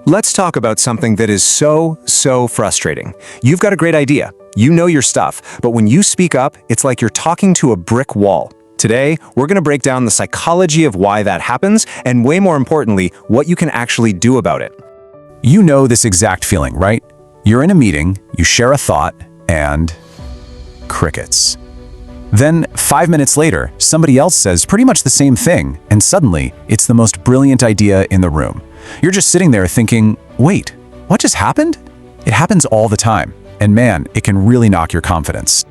Let's talk about something that is so frustrating. You've got a great idea. You know your stuff, but when you speak up, it's like you're talking to a brick wall. Today, we're going to break down the psychology of why that happens, and way more importantly, what you can actually do about it. You know this exact feeling, right? You're in a meeting, you share a thought, and crickets. Then, 5 minutes later, somebody else says pretty much the same thing, and suddenly, it's the most brilliant idea in the room. You're just sitting there thinking, wait, what just happened? It happens all the time, and man, it can really knock your confidence.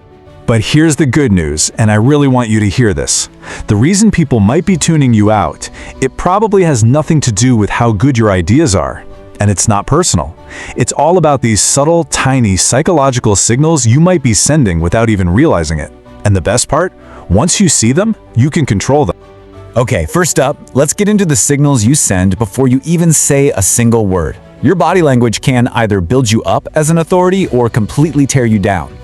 But here's the good news, and I really want you to hear this. The reason people might be tuning you out, it probably has nothing to do with how good your ideas are. And it's not personal. It's all about these subtle, tiny psychological signals you might be sending without even realizing it. And the best part? Once you see them, you can control them. Okay, first up, let's get into the signals you send before you even say a single word. Your body language can either build you up as an authority or completely tear you down.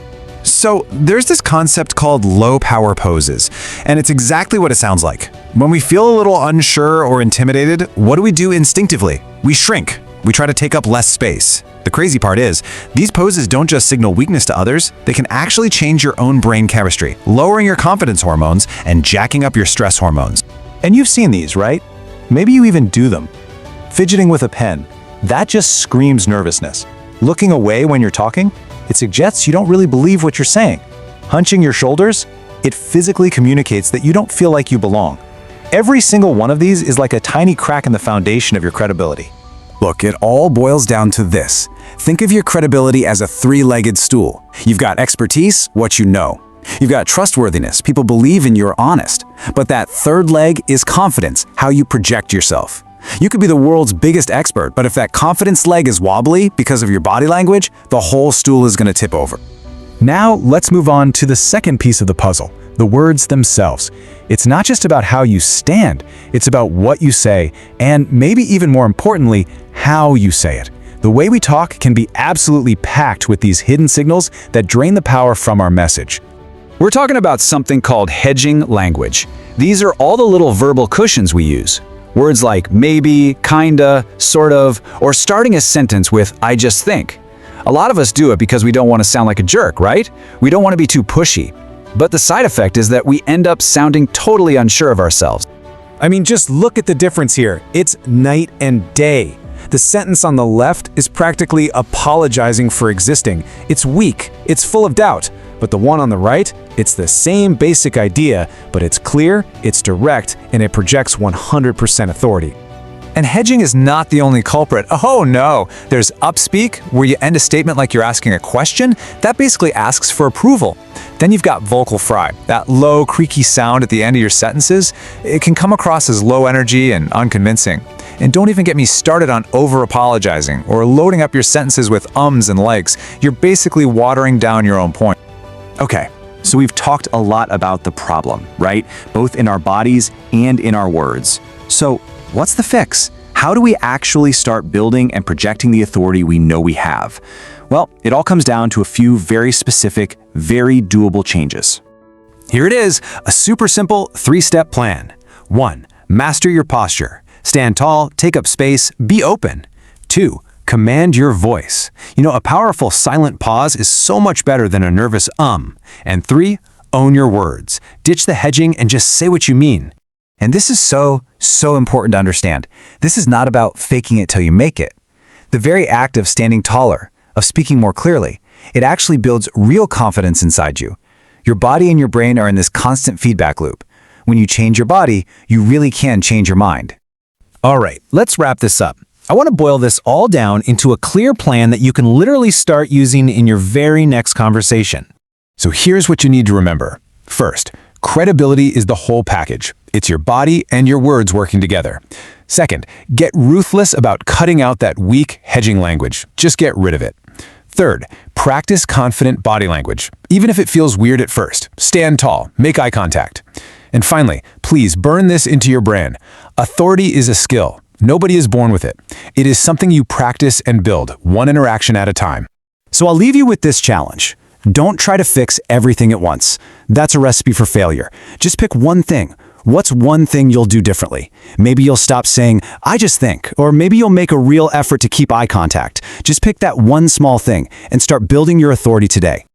So, there's this concept called low-power poses, and it's exactly what it sounds like. When we feel a little unsure or intimidated, what do we do instinctively? We shrink. We try to take up less space. The crazy part is, these poses don't just signal weakness to others, they can actually change your own brain chemistry, lowering your confidence hormones and jacking up your stress hormones. And you've seen these, right? Maybe you even do them. Fidgeting with a pen, that just screams nervousness. Looking away when you're talking, it suggests you don't really believe what you're saying. Hunching your shoulders, it physically communicates that you don't feel like you belong. Every single one of these is like a tiny crack in the foundation of your credibility. Look, it all boils down to this. Think of your credibility as a three-legged stool. You've got expertise, what you know. You've got trustworthiness, people believe in you're honest. But that third leg is confidence, how you project yourself. You could be the world's biggest expert, but if that confidence leg is wobbly because of your body language, the whole stool is going to tip over. Now, let's move on to the second piece of the puzzle, the words themselves. It's not just about how you stand, it's about what you say, and maybe even more importantly, how you say it. The way we talk can be absolutely packed with these hidden signals that drain the power from our message. We're talking about something called hedging language. These are all the little verbal cushions we use. Words like maybe, kinda, sort of, or starting a sentence with I just think. A lot of us do it because we don't want to sound like a jerk, right? We don't want to be too pushy. But the side effect is that we end up sounding totally unsure of ourselves. I mean, just look at the difference here. It's night and day. The sentence on the left is practically apologizing for existing. It's weak, it's full of doubt. But the one on the right, it's the same basic idea, but it's clear, it's direct, and it projects 100% authority. And hedging is not the only culprit. Oh no, there's upspeak, where you end a statement like you're asking a question. That basically asks for approval. Then you've got vocal fry, that low, creaky sound at the end of your sentences. It can come across as low energy and unconvincing. And don't even get me started on over-apologizing or loading up your sentences with ums and likes. You're basically watering down your own point. Okay, so we've talked a lot about the problem, right? Both in our bodies and in our words. So, what's the fix? How do we actually start building and projecting the authority we know we have? Well, it all comes down to a few very specific, very doable changes. Here it is, a super simple 3-step plan. 1. Master your posture. Stand tall, take up space, be open. 2. Command your voice. You know, a powerful silent pause is so much better than a nervous And 3. Own your words. Ditch the hedging and just say what you mean. And this is so important to understand. This is not about faking it till you make it. The very act of standing taller, of speaking more clearly, it actually builds real confidence inside you. Your body and your brain are in this constant feedback loop. When you change your body, you really can change your mind. All right, let's wrap this up. I want to boil this all down into a clear plan that you can literally start using in your very next conversation. So here's what you need to remember. First, credibility is the whole package. It's your body and your words working together. Second, get ruthless about cutting out that weak hedging language. Just get rid of it. Third, practice confident body language, even if it feels weird at first. Stand tall, make eye contact. And finally, please burn this into your brain. Authority is a skill. Nobody is born with it. It is something you practice and build, one interaction at a time. So I'll leave you with this challenge. Don't try to fix everything at once. That's a recipe for failure. Just pick one thing, What's one thing you'll do differently? Maybe you'll stop saying, "I just think," or maybe you'll make a real effort to keep eye contact. Just pick that one small thing and start building your authority today.